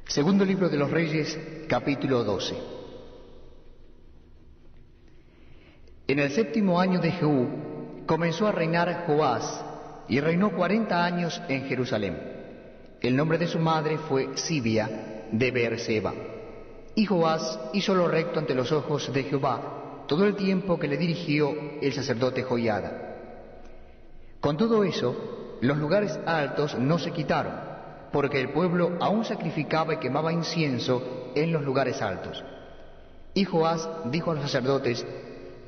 Segundo libro de los Reyes, capítulo 12. En el 7º año de Jehú comenzó a reinar Joás, y reinó 40 años en Jerusalén. El nombre de su madre fue Sibia de Beerseba. Y Joás hizo lo recto ante los ojos de Jehová todo el tiempo que le dirigió el sacerdote Joiada. Con todo eso, los lugares altos no se quitaron, porque el pueblo aún sacrificaba y quemaba incienso en los lugares altos. Y Joás dijo a los sacerdotes: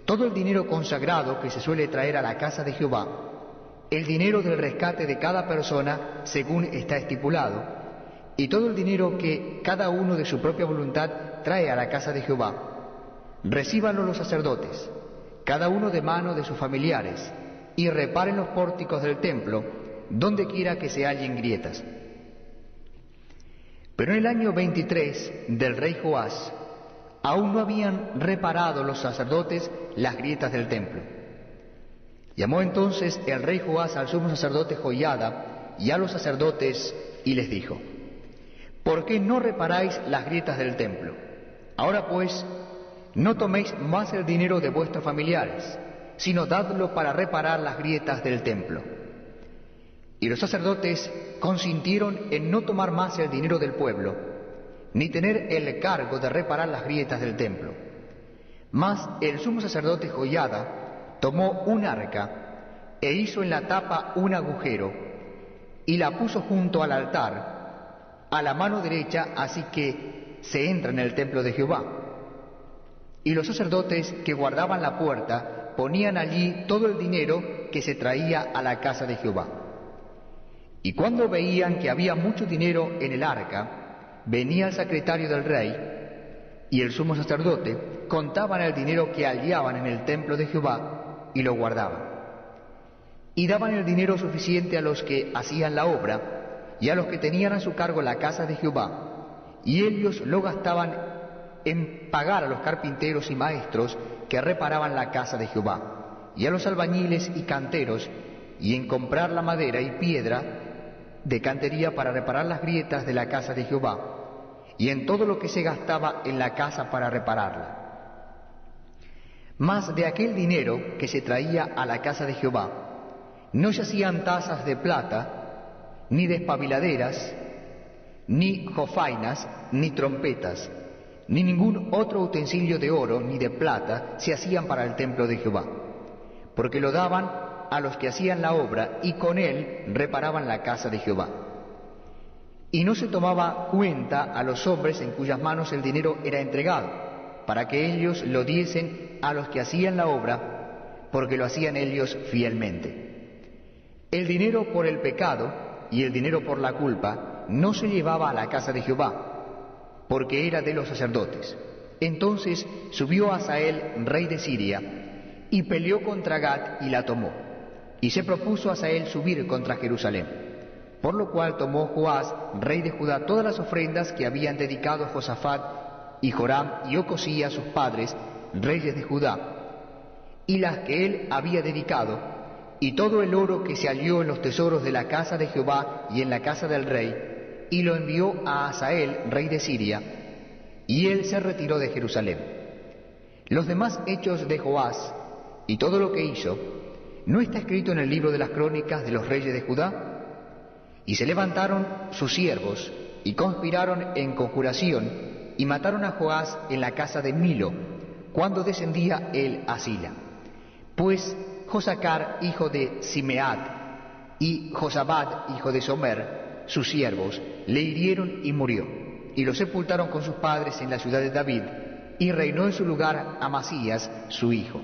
todo el dinero consagrado que se suele traer a la casa de Jehová, el dinero del rescate de cada persona según está estipulado, y todo el dinero que cada uno de su propia voluntad trae a la casa de Jehová, recíbanlo los sacerdotes, cada uno de mano de sus familiares, y reparen los pórticos del templo, donde quiera que se hallen grietas. Pero en el año 23 del rey Joás, aún no habían reparado los sacerdotes las grietas del templo. Llamó entonces el rey Joás al sumo sacerdote Joiada y a los sacerdotes y les dijo: ¿por qué no reparáis las grietas del templo? Ahora pues, no toméis más el dinero de vuestros familiares, sino dadlo para reparar las grietas del templo. Y los sacerdotes consintieron en no tomar más el dinero del pueblo, ni tener el cargo de reparar las grietas del templo. Mas el sumo sacerdote Joiada tomó un arca e hizo en la tapa un agujero y la puso junto al altar, a la mano derecha, así que se entra en el templo de Jehová. Y los sacerdotes que guardaban la puerta ponían allí todo el dinero que se traía a la casa de Jehová. Y cuando veían que había mucho dinero en el arca, venía el secretario del rey y el sumo sacerdote, contaban el dinero que hallaban en el templo de Jehová y lo guardaban. Y daban el dinero suficiente a los que hacían la obra y a los que tenían a su cargo la casa de Jehová, y ellos lo gastaban en pagar a los carpinteros y maestros que reparaban la casa de Jehová, y a los albañiles y canteros, y en comprar la madera y piedra de cantería para reparar las grietas de la casa de Jehová, y en todo lo que se gastaba en la casa para repararla. Mas de aquel dinero que se traía a la casa de Jehová, no se hacían tazas de plata, ni despabiladeras, ni jofainas, ni trompetas, ni ningún otro utensilio de oro ni de plata se hacían para el templo de Jehová, porque lo daban a los que hacían la obra y con él reparaban la casa de Jehová. Y no se tomaba cuenta a los hombres en cuyas manos el dinero era entregado, para que ellos lo diesen a los que hacían la obra, porque lo hacían ellos fielmente. El dinero por el pecado y el dinero por la culpa no se llevaba a la casa de Jehová, porque era de los sacerdotes. Entonces subió Hazael, rey de Siria, y peleó contra Gat y la tomó. Y se propuso Hazael subir contra Jerusalén. Por lo cual tomó Joás, rey de Judá, todas las ofrendas que habían dedicado Josafat y Joram y Ocosías, sus padres, reyes de Judá, y las que él había dedicado, y todo el oro que se halló en los tesoros de la casa de Jehová y en la casa del rey, y lo envió a Hazael, rey de Siria, y él se retiró de Jerusalén. Los demás hechos de Joás y todo lo que hizo, ¿no está escrito en el libro de las crónicas de los reyes de Judá? Y se levantaron sus siervos y conspiraron en conjuración y mataron a Joás en la casa de Milo, cuando descendía él a Sila. Pues Josacar, hijo de Simeat, y Josabad, hijo de Somer, sus siervos, le hirieron y murió, y lo sepultaron con sus padres en la ciudad de David, y reinó en su lugar Amasías, su hijo.